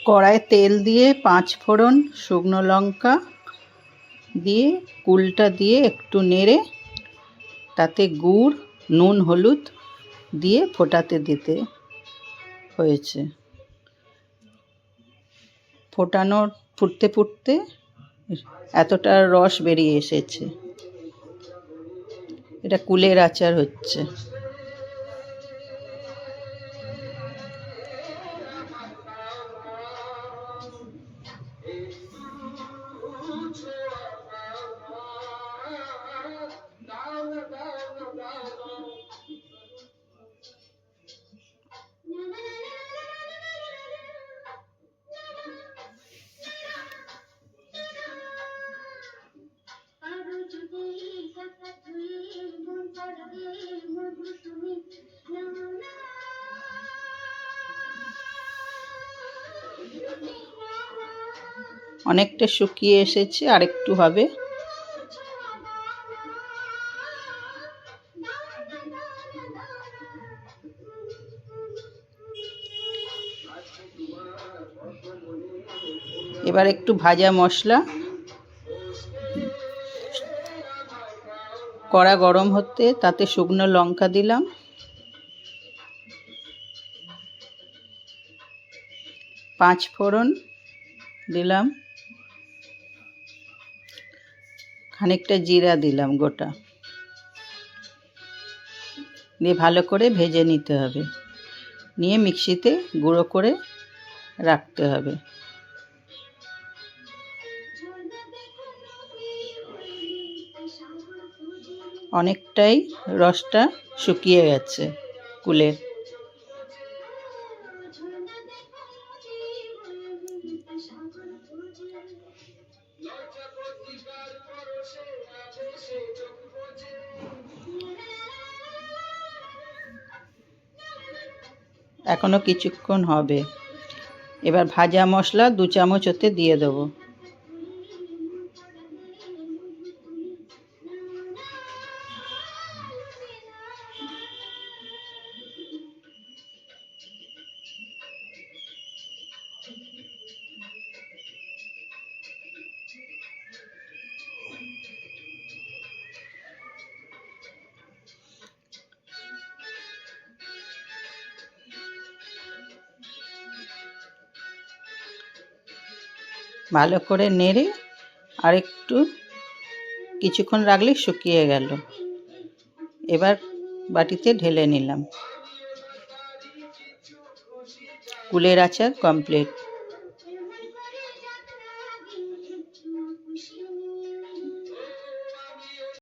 কড়াইয়ে তেল দিয়ে 5 ফোড়ন, শুকনো লঙ্কা দিয়ে কুলটা দিয়ে একটু নেড়ে তাতে গুড়, নুন, হলুদ দিয়ে ফোটাতে দিতে হয়েছে। ফুটতে ফুটতে এতটা রস বেরিয়ে এসেছে। এটা কুলের আচার হচ্ছে। অনেকটা শুকিয়ে এসেছে, আর একটু হবে। এবার একটু ভাজা মশলা, কড়া গরম হতে তাতে শুকনো লঙ্কা দিলাম, 5 ফোড়ন দিলাম, খানিকটা জিরা দিলাম গোটা, দিয়ে ভালো করে ভেজে নিতে হবে। নিয়ে মিক্সিতে গুঁড়ো করে রাখতে হবে। অনেকটাই রসটা শুকিয়ে গেছে কুলের। এখনো কিছুক্ষণ হবে। এবার ভাজা মশলা 2 চামচ ওতে দিয়ে দেবো। ভালো করে নেড়ে আরেকটু কিছুক্ষণ রাখলে শুকিয়ে গেল। এবার বাটিতে ঢেলে নিলাম। কুলের আচার কমপ্লিট।